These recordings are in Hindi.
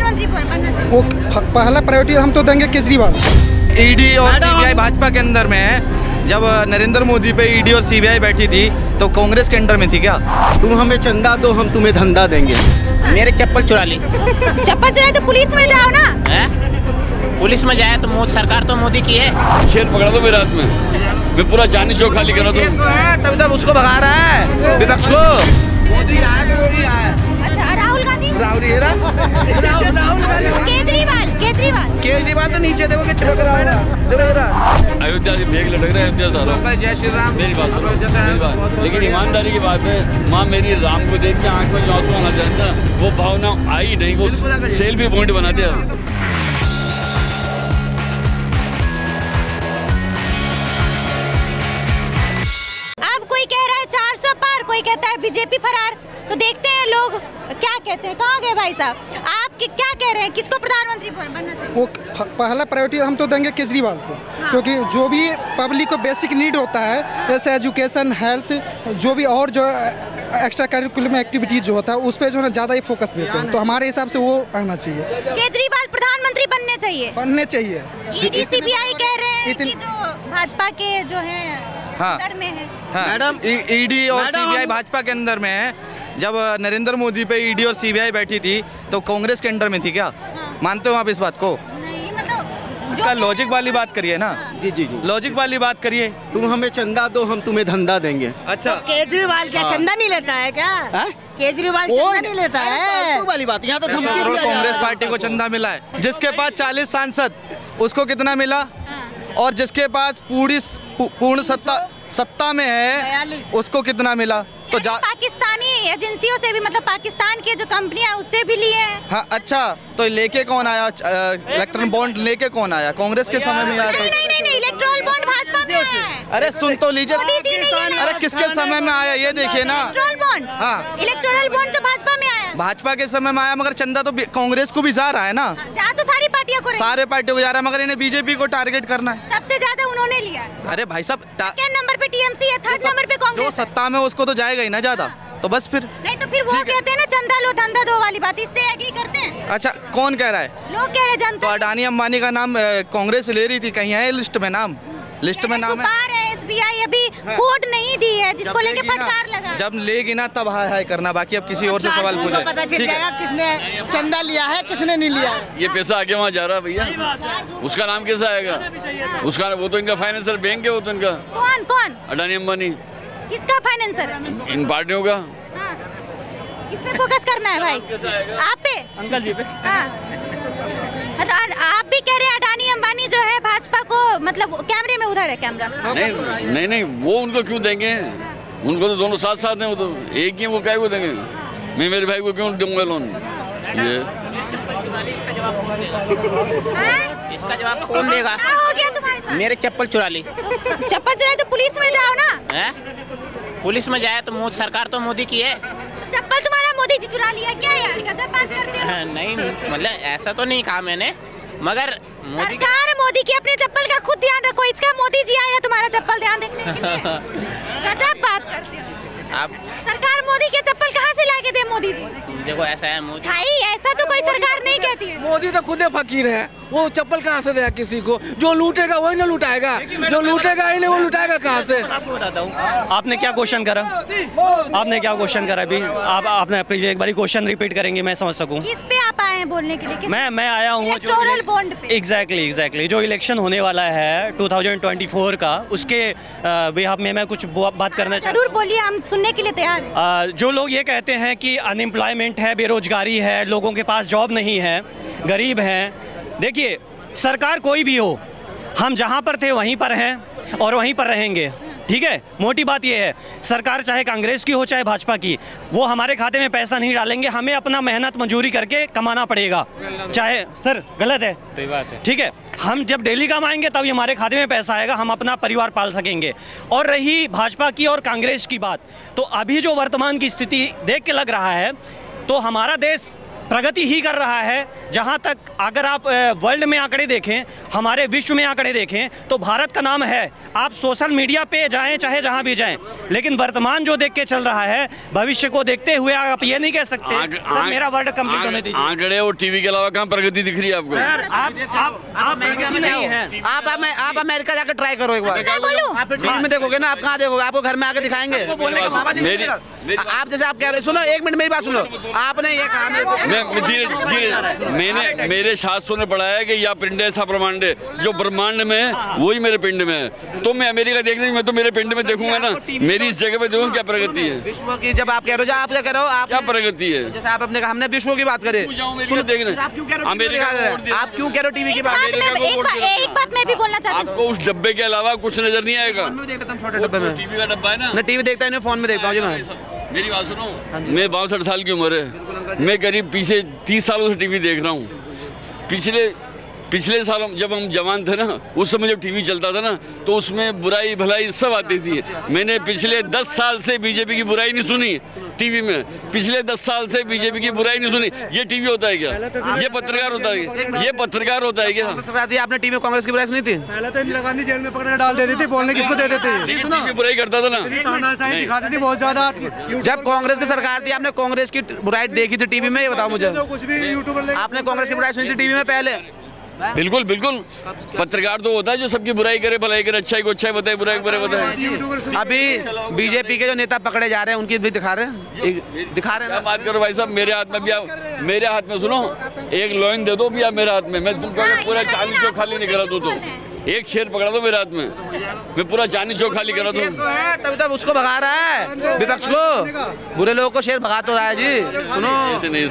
प्रधानमंत्री बनना चाहिए? वो पहला प्रायोरिटी हम तो देंगे केजरीवाल। ईडी और सीबीआई भाजपा के अंदर में है। जब नरेंद्र मोदी पे ईडी और सीबीआई बैठी थी तो कांग्रेस के अंडर में थी क्या? तुम हमें चंदा दो, हम तुम्हें धंधा देंगे। मेरे चप्पल चुरा ली। चप्पल चुराए तो पुलिस में जाओ ना। पुलिस में जाए तो मोदी सरकार तो मोदी की है। शेर पकड़ा दो मेरे हाथ में, मैं पूरा जानी चौक खाली करा दूं। तभी तब उसको भगा रहा है विपक्ष को। मोदी आया तो मोदी आया। अच्छा, राहुल गांधी केजरीवाल तो नीचे देखो कि छिपक रहा है। अयोध्या से फेंक लटक रहे हैं, अयोध्या सारा। जय श्री राम। मेरी बात सुनो, मेरी बात। लेकिन ईमानदारी की बात है, माँ मेरी राम को देख के आंख में जो आंसू आना चाहता वो भावना आई नहीं, वो सेल्फी पॉइंट बनाते हैं। कोई कह रहा है 400 पार, कोई कहता है बीजेपी फरार। तो देखते हैं लोग क्या कहते हैं। कहाँ गए भाई साहब? आप क्या कह रहे हैं, किसको प्रधानमंत्री बनना चाहिए? वो पहला प्रायोरिटी हम तो देंगे केजरीवाल को। हाँ। क्योंकि जो भी पब्लिक को बेसिक नीड होता है, जैसे एजुकेशन, हेल्थ, जो भी और जो एक्स्ट्रा करिकुलम एक्टिविटीज जो होता है उस पर जो है ज़्यादा ही फोकस देते हैं। तो हमारे हिसाब से वो आना चाहिए। केजरीवाल प्रधानमंत्री बनने चाहिए। सीबीआई कह रहे हैं कि जो भाजपा के जो है अंदर में है। मैडम, ईडी और सीबीआई भाजपा के अंदर में है। जब नरेंद्र मोदी पे ईडी और सीबीआई बैठी थी तो कांग्रेस के अंडर में थी क्या? हाँ। मानते हो आप इस बात को? नहीं, मतलब का लॉजिक वाली बात करिए ना। जी लॉजिक वाली बात करिए। तुम हमें चंदा दो, हम तुम्हें धंधा देंगे। अच्छा, केजरीवाल क्या चंदा नहीं लेता है क्या? केजरीवाल चंदा नहीं लेता है वाली बात। यहाँ तो कांग्रेस पार्टी को चंदा मिला है। जिसके पास 40 सांसद, उसको कितना मिला? और जिसके पास पूर्ण सत्ता में है उसको कितना मिला? तो पाकिस्तानी एजेंसियों से भी, मतलब पाकिस्तान के जो कंपनियां उससे भी लिए हैं। हाँ, अच्छा, तो लेके कौन आया? इलेक्ट्रल बॉन्ड लेके कौन आया? कांग्रेस के समय में आया। नहीं, इलेक्ट्रल बॉन्ड भाजपा में आया है। अरे सुन तो लीजिए। अरे किसके समय में आया ये देखिए ना। इलेक्ट्रल बॉन्ड, हाँ, इलेक्ट्रल बॉन्ड तो भाजपा में आया। भाजपा के समय में आया, मगर चंदा तो कांग्रेस को भी जा रहा है ना। जा तो सारी पार्टियों को, सारे पार्टियों को जा रहा है, मगर इन्हें बीजेपी को टारगेट करना है। सबसे ज्यादा उन्होंने लिया। अरे भाई साहब, सेकंड नंबर पे टीएमसी है, थर्ड नंबर पे कांग्रेस। जो सत्ता में उसको तो जाएगा ही ना ज्यादा। तो बस फिर नहीं तो फिर वो कहते हैं ना चंदा लो धंधा दो वाली बात, इससे एग्री करते हैं। अच्छा, कौन कह रहा है? लोग कह रहे हैं जनता। तो अडानी अंबानी का नाम कांग्रेस ले रही थी, कहीं है लिस्ट में नाम? लिस्ट में नाम है। एसबीआई अभी कोड नहीं दी है, जिसको लेके फटकार लगा। जब लेगी ना तब हाय हाय करना, बाकी अब किसी और से सवाल पूछे। पता चल जाएगा किसने चंदा लिया है, किसने नहीं लिया। ये पैसा आगे वहाँ जा रहा है भैया, उसका नाम कैसा आएगा? उसका वो तो इनका फाइनेंशियल बैंक है, वो तो इनका। कौन? अडानी अंबानी। किसका फाइनेंसर? इन पार्टियों का। किस पे फोकस करना है भाई? आप पे, अंकल जी पे। आप भी कह रहे हैं अडानी अंबानी जो है भाजपा को, मतलब कैमरे में उधर है कैमरा। नहीं, वो उनको क्यों देंगे? उनको तो दोनों साथ साथ हैं, वो तो एक ही, वो क्या को देंगे? मैं मेरे भाई को क्यों दूंगा लोन? ये इसका जवाब कौन देगा? क्या हो गया तुम्हारे साथ? मेरे चप्पल चुरा ली। चप्पल चुराए तो पुलिस में जाओ ना। पुलिस में जाए तो मोदी सरकार तो मोदी की है। चप्पल तुम्हारा मोदी जी चुरा लिया क्या यार? गजब बात करते हो। नहीं, मतलब ऐसा तो नहीं कहा मैंने, मगर सरकार मोदी की, अपने चप्पल का खुद ध्यान रखो। इसका मोदी जी आया तुम्हारा चप्पल ध्यान देखने के लिए। गजब बात करते हो आप। सरकार मोदी के चप्पल कहाँ से लाके दे मोदी जी? देखो ऐसा है मोदी भाई, ऐसा तो कोई सरकार नहीं कहती है। मोदी तो खुद फकीर है, वो चप्पल कहाँ से देगा किसी को? जो लूटेगा वही ना लुटाएगा, जो लूटेगा ही नहीं वो लुटाएगा कहाँ से? आपको बताता हूँ, आपने क्या क्वेश्चन करा? अभी आपने एक बार क्वेश्चन रिपीट करेंगे, मैं समझ सकूँ। किस पे आप आए हैं बोलने के लिए? मैं आया हूँ इलेक्टोरल बॉन्ड पे। एग्जैक्टली जो इलेक्शन होने वाला है 2024 का, उसके बिहाफ में मैं कुछ बात करना चाहता हूँ। जरूर बोलिए, हम सुनने के लिए तैयार हैं। जो लोग ये कहते हैं कि अनएम्प्लॉयमेंट है, बेरोजगारी है, लोगों के पास जॉब नहीं है, गरीब हैं, देखिए सरकार कोई भी हो, हम जहाँ पर थे वहीं पर हैं और वहीं पर रहेंगे, ठीक है। मोटी बात ये है, सरकार चाहे कांग्रेस की हो चाहे भाजपा की, वो हमारे खाते में पैसा नहीं डालेंगे, हमें अपना मेहनत मजदूरी करके कमाना पड़ेगा। चाहे सर गलत है, सही बात है, ठीक है, हम जब डेली कमाएंगे तभी हमारे खाते में पैसा आएगा, हम अपना परिवार पाल सकेंगे। और रही भाजपा की और कांग्रेस की बात, तो अभी जो वर्तमान की स्थिति देख के लग रहा है तो हमारा देश प्रगति ही कर रहा है। जहां तक अगर आप वर्ल्ड में आंकड़े देखें, हमारे विश्व में आंकड़े देखें, तो भारत का नाम है। आप सोशल मीडिया पे जाएं, चाहे जहां भी जाएं, लेकिन वर्तमान जो देख के चल रहा है, भविष्य को देखते हुए आप ये नहीं कह सकते सर मेरा वर्ड कंप्लीट होने दीजिए। आंकड़े और टीवी के अलावा कहाँ प्रगति दिख रही है आपको? आप अमेरिका में नहीं हैं। आप अमेरिका जाकर ट्राई करो एक बार, आप टीवी में देखोगे ना, आप कहाँ देखोगे? आपको घर में आके दिखाएंगे। आप जैसे आप कह रहे, सुनो एक मिनट मेरी बात सुनो, आपने ये कहा, मैंने मेरे शास्त्रों ने पढ़ा है कि या पिंड ऐसा ब्रह्मांड है, जो ब्रह्मांड में है वही मेरे पिंड में है। तो मैं अमेरिका देख रही हूँ, मैं तो मेरे पिंड में देखूंगा ना, मेरी इस जगह पे देखूँ क्या प्रगति है विश्व की। जब आप कह रहे हो, आप क्या कह रहे हो, आप क्या प्रगति है? जैसे आप अपने, हमने विश्व की बात करी, सुनो देखने आप क्यों कह रहे हो टीवी की बात? एक बात मैं भी बोलना चाहती हूँ, आपको उस डब्बे के अलावा कुछ नजर नहीं आएगा। छोटे डब्बे में टीवी का डब्बा है ना, मैं टीवी देखता है, फोन में देखता हूँ। मेरी बात सुनो, मैं 62 साल की उम्र है, मैं करीब पीछे 30 सालों से टीवी देख रहा हूँ। पिछले सालों जब हम जवान थे ना, उस समय जब टीवी चलता था ना, तो उसमें बुराई भलाई सब आती थी। मैंने पिछले 10 साल से बीजेपी की बुराई नहीं सुनी टीवी में, पिछले 10 साल से बीजेपी की बुराई नहीं सुनी। ये टीवी होता है क्या? ये पत्रकार होता है? ये पत्रकार होता है क्या? आपने टीवी में कांग्रेस की बुराई सुनी थी? पहले तो इंदिरा गांधी जेल में पकड़ने डाल देती थी, बोलने किसको दे देते थे, बुराई करता था ना, दिखाती थी बहुत ज्यादा। जब कांग्रेस की सरकार थी, आपने कांग्रेस की बुराई देखी थी टीवी में? ये बताओ मुझे, कुछ भी यूट्यूबर आपने कांग्रेस की बुराई सुनी थी टीवी में पहले? बिल्कुल बिल्कुल। पत्रकार तो होता है जो सबकी बुराई करे, भलाई करे, अच्छाई को अच्छाई बताए, बुराई को बुराई बताए। अभी बीजेपी के जो नेता पकड़े जा रहे हैं, उनकी भी दिखा रहे हैं। बात करो भाई साहब, मेरे हाथ में भी आप, मेरे हाथ में सुनो, एक लॉइन दे दो भी आप मेरे हाथ में, मैं तुमको पूरा चांदी चौक खाली नहीं करा दूं, तो एक शेर पकड़ा दो मेरे हाथ में, मैं पूरा चांदी चौक खाली करा दूं। तभी तो उसको भगा रहा है विपक्ष को, बुरे लोगों को शेर भगा तो रहा है जी। सुनो, ऐसे नहीं,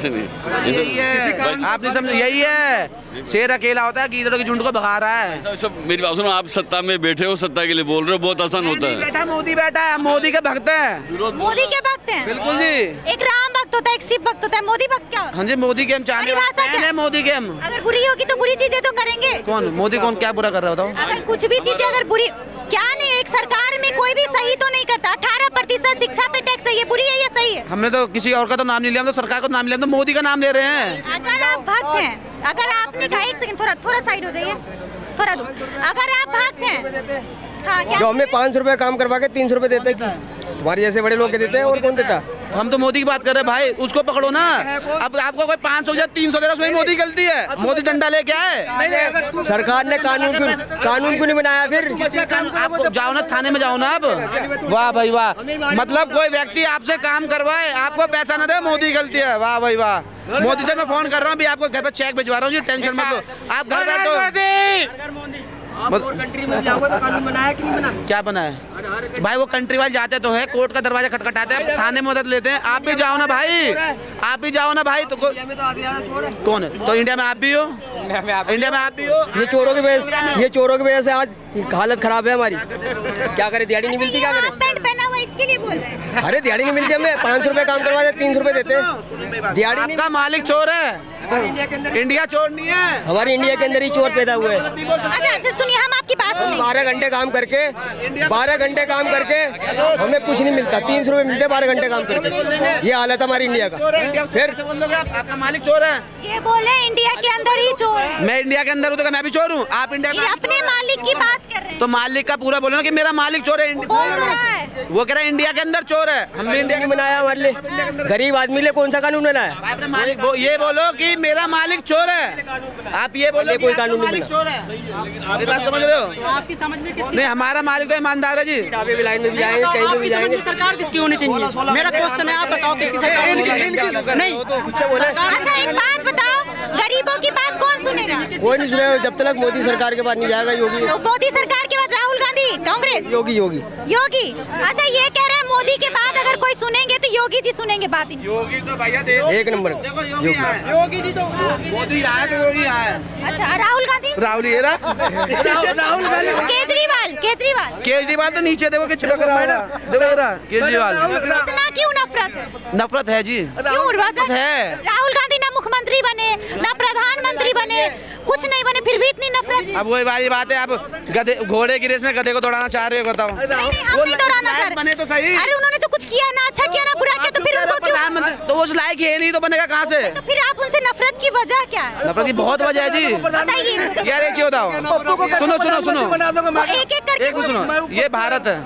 यही है, आप नहीं समझे, यही है, शेर अकेला होता है, गीदड़ों की झुंड को भगा रहा है। सब मेरी बात सुनो, आप सत्ता में बैठे हो, सत्ता के लिए बोल रहे हो, बहुत आसान होता है। मोदी बैठा है, मोदी के भक्त हैं। मोदी के भक्त हैं? बिल्कुल जी। एक राम भक्त होता है, एक शिव भक्त होता है, मोदी भक्त क्या? हाँ जी, मोदी के हम चाहने वाले हैं, मोदी के हम। अगर बुरी होगी तो बुरी चीजें तो करेंगे। कौन मोदी, कौन क्या बुरा कर रहा है बताओ? अगर कुछ भी चीजें अगर बुरी, क्या नहीं, एक सरकार में कोई भी सही तो नहीं करता। 18% शिक्षा पे टैक्स है, ये बुरी है या सही है? हमने तो किसी और का तो नाम नहीं लिया, हम तो सरकार का नाम लिया, तो मोदी का नाम ले रहे हैं। अगर आप भक्त हैं, अगर आपने कहा, एक सेकंड थोड़ा साइड हो जाइए, थोड़ा दूर, अगर आप भक्त हैं, हाँ, क्या जो हमें 500 रुपए काम करवा के 300 रुपए देते हैं, तुम्हारे जैसे बड़े लोग के देते हैं, और कौन देता? हम तो मोदी की बात कर रहे हैं भाई, उसको पकड़ो ना। अब आपको कोई 500 या 300 दे रहा है, उसमें मोदी गलती है। मोदी डंडा लेके आए, सरकार ने कानून क्यों नहीं बनाया? फिर आप जाओ ना, थाने में जाओ ना आप। वाह भाई वाह, मतलब कोई व्यक्ति आपसे काम करवाए, आपको पैसा न दे, मोदी गलती है। वाह भाई वाह। मोदी से मैं फोन कर रहा हूँ, आपको घर पर चेक भिजवा रहा हूँ जी, टेंशन मत लो, आप घर बैठो। कंट्री में जाओगे तो कानून बनाया कि नहीं बना? क्या बना है भाई? वो कंट्री वाले जाते तो है, कोर्ट का दरवाजा खटखटाते हैं, थाने में मदद लेते हैं। आप भी जाओ ना भाई, आप भी जाओ ना भाई। तो कौन है? तो इंडिया में आप भी हो, इंडिया में आप भी हो। ये चोरों की वजह से आज हालत खराब है हमारी। क्या करे, दिहाड़ी नहीं मिलती, क्या करे? पैंट पहना हुआ इसके लिए बोल रहे हैं। अरे दिहाड़ी नहीं मिलती, हमें 500 रुपए काम करवा दे, 300 रुपए देते हैं। दिहाड़ी नहीं। आपका मालिक चोर है, इंडिया चोर नहीं है। हमारी इंडिया के अंदर ही चोर पैदा हुए हैं। अच्छा सुनिए, हम आपकी बात सुनिए। 12 घंटे काम करके हमें कुछ नहीं मिलता, 300 रुपए मिलते 12 घंटे काम करके। ये हालत हमारी इंडिया का। फिर आपका मालिक चोर है, ये बोले इंडिया के अंदर ही चोर। मैं इंडिया के अंदर हूँ तो मैं भी चोर हूँ? आप इंडिया में अपने मालिक की बात कर रहे हैं, तो मालिक का पूरा बोलो ना कि मेरा मालिक चोर है। वो कह रहा है इंडिया के अंदर चोर है। हम भी इंडिया नहीं बनाया हमारे लिए, गरीब आदमी लिए कौन सा कानून बनाया? अपने मालिक ये बोलो कि मेरा मालिक चोर है। आप ये बोलो कोई कानून मालिक चोर है। बात समझ रहे हो? आपकी समझ में किसकी? नहीं, हमारा मालिक तो ईमानदार है जी। लाइन में भी जाएंगे, कहीं भी जाएंगे। सरकार किसकी होनी चाहिए? मेरा क्वेश्चन है, आप बताओ किसकी सरकार होनी चाहिए? नहीं, अच्छा एक बात बताओ, गरीबों की बात कौन सुनेगा? कोई नहीं सुनेगा जब तक मोदी सरकार के बाद नहीं जाएगा। योगी, मोदी सरकार के बाद राहुल गांधी, कांग्रेस, योगी। अच्छा ये कह रहे हैं मोदी के बाद अगर कोई सुनेंगे तो योगी जी सुनेंगे बात। योगी तो भैया एक नंबर, योगी जी तो मोदी आया तो योगी आया। अच्छा राहुल गांधी, राहुल ये रहा, राहुल केजरीवाल तो नीचे देखो कि चिपक रहा है, केजरीवाल। इतना क्यों नफरत? नफरत है? नफरत है जी, क्यों? वजह है। राहुल गांधी ना मुख्यमंत्री बने ना प्रधानमंत्री बने, कुछ नहीं बने, फिर भी इतनी नफरत। अब वही वाली बात है, आप गधे घोड़े की रेस में गधे को दौड़ाना चाह रहे हो, बताओ। हम नहीं दौड़ाना चाह रहे। बने तो सही। अरे उन्होंने तो कुछ किया ना, अच्छा किया ना बुरा किया, तो फिर उनको क्यों? प्रधानमंत्री तो उस लायक है नहीं, तो बनेगा कहाँ से? तो फिर आप उनसे नफरत की वजह क्या है? नफरत की बहुत वजह है जी। बताइए। यार एक चीज बताओ, सुनो सुनो सुनो, एक एक करके एक सुनो, ये भारत है,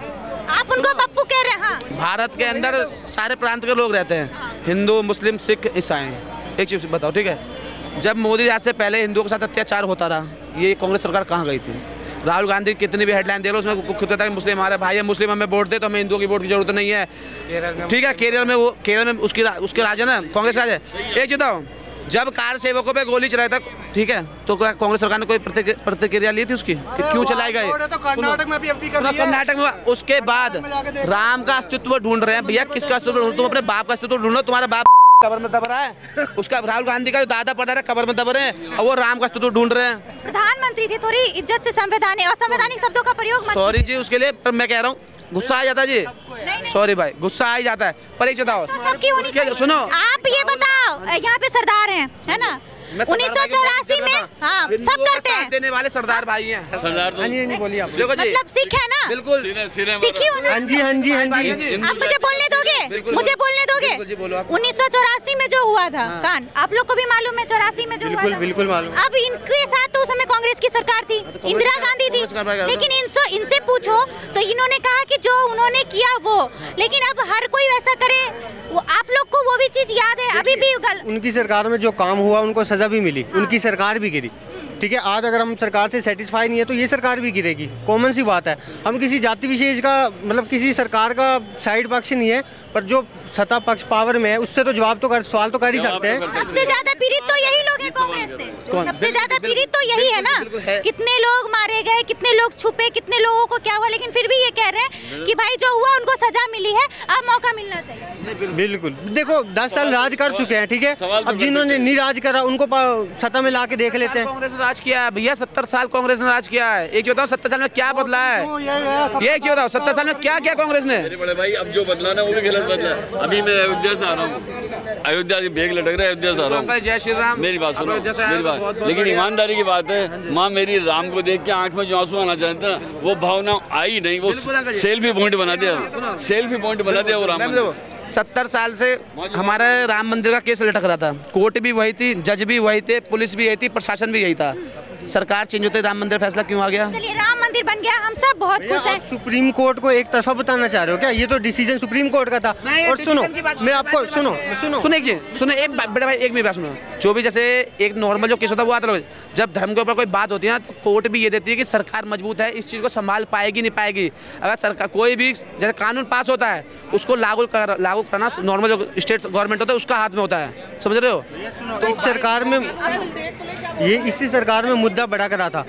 आप उनको पप्पू कह रहे हैं। हाँ। भारत के अंदर सारे प्रांत के लोग रहते हैं, हिंदू, मुस्लिम, सिख, ईसाई। एक चीज बताओ, ठीक है, जब मोदी राज से पहले हिंदुओं के साथ अत्याचार होता रहा, ये कांग्रेस सरकार कहाँ गई थी? राहुल गांधी कितनी भी हेडलाइन दे लो, उसमें खुद कहता है कि मुस्लिम हमारे भाई है, मुस्लिम हमें वोट दे, तो हमें हिंदुओं की वोट की जरूरत नहीं है। ठीक है, केरल में उसके राज है ना, कांग्रेस राज है। एक चीज बताओ, जब कार सेवकों पे गोली चलाई था, ठीक है, तो कांग्रेस सरकार ने कोई प्रतिक्रिया ली थी उसकी कि क्यों चलाई गई? कर्नाटक में भी अब भी कर रही है। कर्नाटक में उसके बाद राम का अस्तित्व ढूंढ रहे हैं। भैया किसका अस्तित्व ढूंढ? तुम अपने बाप का अस्तित्व ढूंढो, तुम्हारा बाप कब्र में दब रहा है, उसका राहुल गांधी का जो दादा परदादा कब्र में दब रहे हैं, और वो राम का अस्तित्व ढूंढ रहे हैं। प्रधानमंत्री थे, थोड़ी इज्जत से संवैधानिक असंवैधानिक शब्दों का प्रयोग मत। सॉरी जी उसके लिए, पर मैं कह रहा हूँ गुस्सा आ जाता है जी, सॉरी भाई, गुस्सा आ ही जाता है। पर एक बताओ, सुनो, आप ये बताओ, यहाँ पे सरदार हैं, है ना? 1984 में, हाँ, सब करते हैं। देने वाले सरदार भाई हैं। सरदार तो नहीं बोलिए आप। मतलब सिख है ना? बिल्कुल सिखी हो ना? हाँ जी, हाँ जी, हाँ जी। आप मुझे बोलने दोगे? मुझे बोलने दोगे? 1984 में जो हुआ था कांड, आप लोग को भी मालूम है 84 में जो हुआ था? बिल्कुल मालूम। अब इनके साथ तो उस समय कांग्रेस की सरकार थी, इंदिरा गांधी थी, लेकिन इनसे पूछो तो इन्होंने कहा कि जो उन्होंने किया वो, लेकिन अब हर कोई वैसा करे, आप लोग को वो भी चीज याद है अभी भी? उनकी सरकार में जो काम हुआ उनको सजा भी मिली, उनकी सरकार भी गिरी। ठीक है, आज अगर हम सरकार से सेटिस्फाई नहीं है तो ये सरकार भी गिरेगी, कॉमन सी बात है। हम किसी जाति विशेष का, मतलब किसी सरकार का साइड पक्ष नहीं है, पर जो सत्ता पक्ष पावर में है उससे तो सवाल तो कर ही सकते हैं। सबसे ज्यादा पीड़ित तो यही लोग हैं कांग्रेस से, सबसे ज्यादा पीड़ित तो यही है ना। कितने लोग मारे गए, कितने लोग छुपे, कितने लोगों को क्या हुआ, लेकिन फिर भी ये कह रहे हैं कि भाई जो हुआ उनको सजा मिली है, अब मौका मिलना चाहिए। बिल्कुल, देखो 10 साल राज कर चुके हैं, ठीक है, अब जिन्होंने नहीं राज करा उनको सत्ता में ला के देख लेते हैं। कांग्रेस ने राज किया है भैया, 70 साल कांग्रेस ने राज किया है। एक बताओ 70 साल में क्या बदला है? ये एक बताओ 70 साल में क्या किया कांग्रेस ने? बड़े भाई अब जो बदला ना वो भी गलत बदला। अभी मैं अयोध्या से आ रहा हूँ, अयोध्या से बेग लटक रहा है, अयोध्या से आ रहा हूँ। जय श्री राम। मेरी बात सुनो, मेरी बात, लेकिन ईमानदारी की बात है, माँ मेरी राम को देख के आंख में जो आंसू आना चाहता वो भावना आई नहीं, वो सेल्फी पॉइंट बना दिया, सेल्फी पॉइंट बना दिया वो राम। 70 साल से हमारे राम मंदिर का केस लटक रहा था, कोर्ट भी वही थी, जज भी वही थे, पुलिस भी यही थी, प्रशासन भी यही था। सरकार चेंज होते राम मंदिर फैसला क्यों आ गया? चलिए राम मंदिर बन गया, हम सब बहुत खुश हैं। सुप्रीम कोर्ट को एक तरफा बताना चाह रहे हो क्या? ये तो डिसीजन सुप्रीम कोर्ट का था। और सुनो, मैं आपको सुनो एक बड़े भाई, एक मेरी बात सुनो। जो भी जैसे एक नॉर्मल जो केस होता है वो आता है, जब धर्म के ऊपर कोई बात होती है तो कोर्ट भी ये देती है कि सरकार मजबूत है, इस चीज़ को संभाल पाएगी नहीं पाएगी। अगर सरकार कोई भी जैसे कानून पास होता है उसको लागू करना नॉर्मल जो स्टेट गवर्नमेंट होता है उसका हाथ में होता है, समझ रहे हो? तो इस सरकार में इसी सरकार में मुद्दा बड़ा करा था,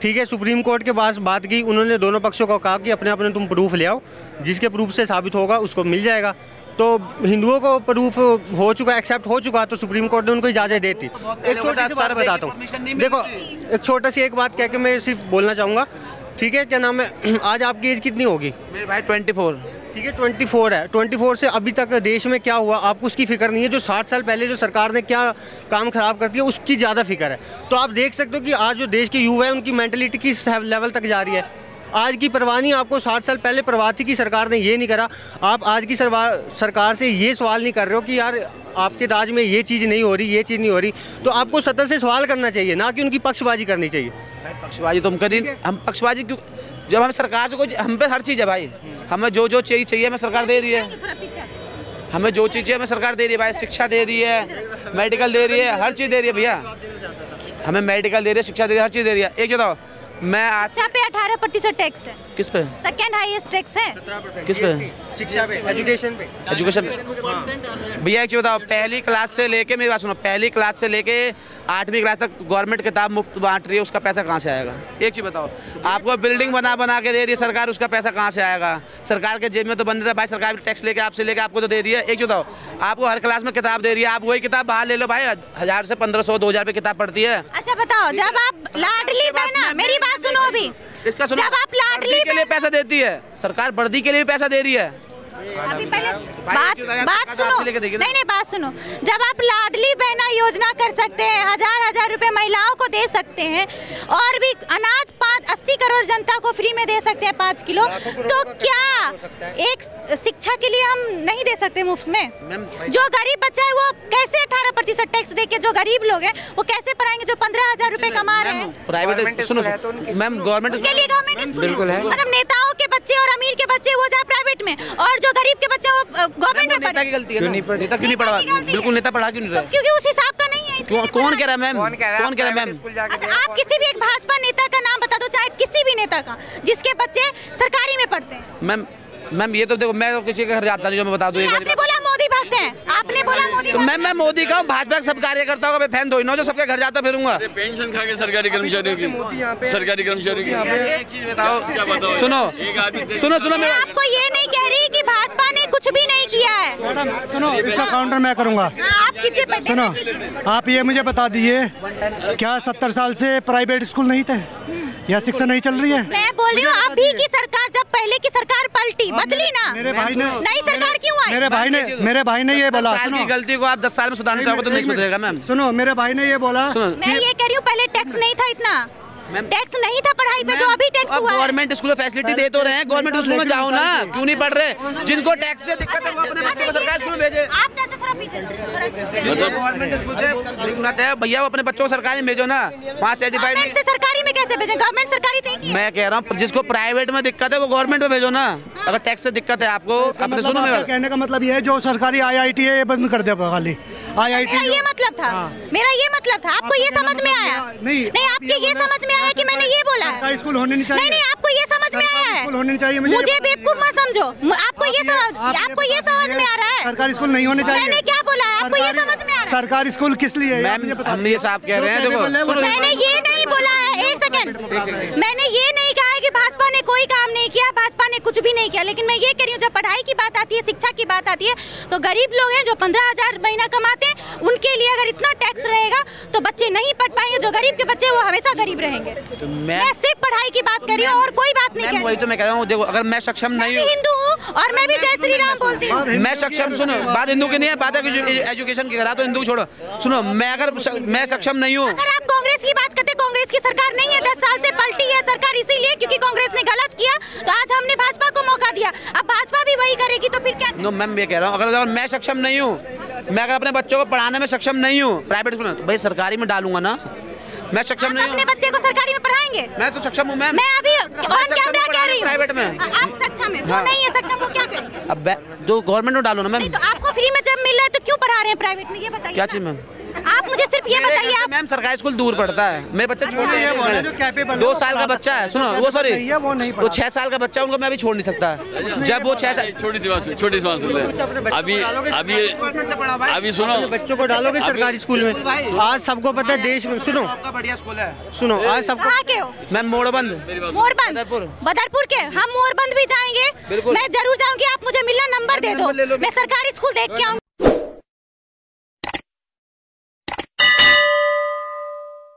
ठीक है, सुप्रीम कोर्ट के पास बात की, उन्होंने दोनों पक्षों को कहा कि अपने अपने तुम प्रूफ ले आओ, जिसके प्रूफ से साबित होगा उसको मिल जाएगा। तो हिंदुओं को प्रूफ हो चुका, एक्सेप्ट हो चुका, तो सुप्रीम कोर्ट ने उनको इजाज़त दे दी। एक छोटी सी बात बताता हूँ, देखो एक छोटा सी एक बात कह के मैं सिर्फ बोलना चाहूँगा, ठीक है, क्या नाम है, आज आपकी एज कितनी होगी? मेरे भाई 24। ठीक है, 24 है। 24 से अभी तक देश में क्या हुआ आपको उसकी फिक्र नहीं है। जो 60 साल पहले जो सरकार ने क्या काम खराब करती है उसकी ज़्यादा फिक्र है। तो आप देख सकते हो कि आज जो देश के युवा है उनकी मेंटलिटी किस लेवल तक जा रही है। आज की परवाह नहीं आपको, 60 साल पहले परवाह थी कि सरकार ने ये नहीं करा। आप आज की सरकार से ये सवाल नहीं कर रहे हो कि यार आपके राज में ये चीज़ नहीं हो रही, ये चीज़ नहीं हो रही। तो आपको सत्ता से सवाल करना चाहिए, ना कि उनकी पक्षबाजी करनी चाहिए। पक्षबाजी तो हम करें, हम पक्षबाजी क्यों? जब हम सरकार से कोई, हम पे हर चीज़ है भाई, हमें जो जो चाहिए हमें सरकार दे रही है, हमें जो चीज़ चाहिए हमें सरकार दे रही है भाई। शिक्षा दे रही है, मेडिकल दे रही है, हर चीज़ दे रही है भैया, हमें मेडिकल दे रही है, शिक्षा दे रही है, हर चीज़ दे रही है। एक बताओ, मैं आज शिक्षा पे 18% टैक्स है। किस पे? सेकंड हाईएस्ट टैक्स है। किस पे? शिक्षा पे, एजुकेशन पे। एजुकेशन भैया एक चीज़ बताओ, पहली क्लास से लेके, मेरी बात सुनो, पहली क्लास से लेके 8वीं क्लास तक गवर्नमेंट किताब मुफ्त बांट रही है, उसका पैसा कहाँ से आएगा? एक चीज़ बताओ, आपको बिल्डिंग बना के दे रही है सरकार, उसका पैसा कहाँ से आएगा? सरकार के जेब में तो बन रहा है भाई, सरकार टैक्स लेके आपसे लेके आपको तो दे रही है। एक चीज़ बताओ, आपको हर क्लास में किताब दे रही है, आप वही किताब बाहर ले लो भाई, 1000 से 1500 2000 रुपये किताब पड़ती है। अच्छा बताओ, जब आप लाडली बहना, मेरी बात सुनो अभी, इसका सुनो, जब आप लाडली के लिए पैसा देती है सरकार, वर्दी के लिए भी पैसा दे रही है, अभी पहले बात सुनो, नहीं बात सुनो। जब आप लाडली बहना योजना कर सकते हैं, हजार रुपए महिलाओं को दे सकते हैं, और भी अनाज 80 करोड़ जनता को फ्री में दे सकते हैं 5 किलो, तो क्या एक शिक्षा के लिए हम नहीं दे सकते मुफ्त में? जो गरीब बच्चा है वो कैसे 18% टैक्स दे के, जो गरीब लोग हैं वो कैसे पढ़ाएंगे जो 15,000 रुपए कमा रहे हैं? प्राइवेट सुनो मैम, गवर्नमेंट के लिए गवर्नमेंट बिल्कुल है। मतलब नेताओं के बच्चे और अमीर के बच्चे वो जाए प्राइवेट में, और जो गरीब के बच्चे वो गवर्नमेंट में नेता की गलती है। नेता क्यों नहीं पढ़ा? बिल्कुल नेता पढ़ा क्यों नहीं रहा? क्योंकि उस हिसाब का नहीं है। कौन कह रहा है मैम? कौन कह रहा है मैम? अच्छा, आप किसी भी एक भाजपा नेता का नाम बता दो, चाहे किसी भी नेता का, जिसके बच्चे सरकारी में पढ़ते हैं। मैम ये तो देखो, मैं तो किसी के घर जाता नहीं जो मैं बता दूं। आपने बोला मोदी भागते हैं, आपने बोला मोदी। तो मैं मोदी का भाजपा सब कार्यकर्ताओं का फैन थोड़ी ना जो सबके घर जाता फिरूंगा। पेंशन खा के सरकारी कर्मचारियों की, सरकारी कर्मचारियों की एक चीज बताओ, सुनो मैं आपको ये नहीं कह रही कि भाजपा ने कुछ भी नहीं किया है। मैडम सुनो, इसका काउंटर मैं करूंगा। आप कीजिए, सुनो, आप ये मुझे बता दीजिए, क्या 70 साल से प्राइवेट स्कूल नहीं थे या शिक्षा नहीं चल रही है? मैं बोल रही हूँ अभी की सरकार, जब पहले की सरकार पलटी बदली ना, मेरे भाई ने, नई सरकार क्यों आई? मेरे भाई ने ये बोला, की गलती को आप 10 साल में सुधारना चाहोगे तो नहीं सुधरेगा मैम। सुनो, मेरे भाई ने ये बोला, मैं ये कह रही हूँ पहले टैक्स नहीं था इतना, टैक्स नहीं था पढ़ाई पे जो अभी टैक्स हुआ है। गवर्नमेंट स्कूल में फैसिलिटी दे तो रहे हैं, गवर्नमेंट स्कूल में जाओ ना, क्यों नहीं पढ़ रहे? जिनको टैक्स से दिक्कत है वो अपने बच्चों को सरकारी स्कूल में भेजे। आप थोड़ा पीछे गवर्नमेंट स्कूल से दिक्कत है भैया, वो अपने बच्चों को सरकारी में भेजो ना। 5 सर्टिफाइड से सरकारी में कैसे भेजे? गवर्नमेंट सरकारी नहीं। मैं कह रहा हूँ जिसको प्राइवेट में दिक्कत है वो गवर्नमेंट में भेजो ना। अगर टैक्स से दिक्कत है आपको, अपने सुनो मेरा कहने का मतलब ये है जो सरकारी IIT है ये बंद कर दे खाली। IIT ये मतलब था, मेरा ये मतलब था। आपको ये समझ में आया? नहीं, आपके ये समझ में आया कि मैंने ये बोला सरकारी स्कूल होने नहीं चाहिए? नहीं, आपको ये समझ में आया है? स्कूल होने चाहिए। मुझे बेवकूफ मत समझो, आपको ये समझ में आ रहा है? सरकारी स्कूल नहीं होने चाहिए। मैंने क्या बोला है? आपको ये समझ में आ रहा है? सरकारी स्कूल किस लिए? हम ये साफ कह रहे हैं, देखो मैंने ये नहीं बोला है, एक सेकंड, मैंने ये नहीं कहा है कि भाजपा ने कोई काम नहीं किया, भाजपा ने कुछ भी नहीं किया, लेकिन मैं ये कह रही हूँ जब पढ़ाई की बात आती है, शिक्षा की बात आती है, तो गरीब लोग हैं जो 15,000 महीना कमाते हैं, उनके लिए अगर इतना टैक्स रहेगा तो बच्चे नहीं पढ़ पाएंगे। जो गरीब के बच्चे वो हमेशा गरीब रहेंगे। तो मैं सिर्फ पढ़ाई की बात कर रही हूँ और कोई बात नहीं। वही तो मैं कह रहा हूँ, देखो अगर मैं सक्षम नहीं हूँ, हिंदू हूँ और मैं भी जय श्री राम बोलती हूँ, मैं सक्षम, सुनो बात हिंदू की नहीं है, बात है एजुकेशन की करा तो हिंदू छोड़ो। सुनो, मैं अगर मैं सक्षम नहीं हूँ, अगर आप कांग्रेस की बात करते, कांग्रेस की सरकार नहीं है, 10 साल से पलटी है सरकार, इसीलिए क्योंकि कांग्रेस ने गलत किया तो आज हमने भाजपा को मौका दिया, अब भाजपा भी वही करेगी तो फिर क्या? नो मैम, ये कह रहा हूँ अगर मैं सक्षम नहीं हूँ, मैं अगर अपने बच्चों को पढ़ाने में सक्षम नहीं हूँ प्राइवेट स्कूल में, तो भाई सरकारी में डालूंगा ना। मैं सक्षम नहीं हूँ, अपने बच्चे को सरकारी में पढ़ाएंगे? मैं तो सक्षम हूँ मैम। मैं अभी ऑन कैमरा कह रही हूँ प्राइवेट में। आप सक्षम है, जो नहीं है सक्षम वो क्या करें? अब जो गवर्नमेंट में डालो ना मैम। तो आपको फ्री में जब मिल रहा है तो क्यों पढ़ा रहे हैं प्राइवेट में, ये बताइए। क्या चीज मैम? आप मुझे सिर्फ ये बताइए। आप मैम सरकारी स्कूल दूर पड़ता है, मेरे बच्चे छोड़ नहीं है, 2 साल का बच्चा है, सुनो वो सॉरी वो 6 साल का बच्चा, उनको मैं भी छोड़ नहीं सकता। जब वो 6 साल, छोटी सी बात सुन ले, अभी सुनो, बच्चों को डालोगे सरकारी स्कूल में। आज सबको पता है देश में, सुनो बढ़िया स्कूल है, सुनो आज सबको। कहाँ के हो? मैम मोरबंद। बदरपुर के? हम मोरबंद भी जाएंगे, मैं जरूर जाऊंगी, आप मुझे मिलना नंबर दे दो, मैं सरकारी स्कूल देख के आऊंगी।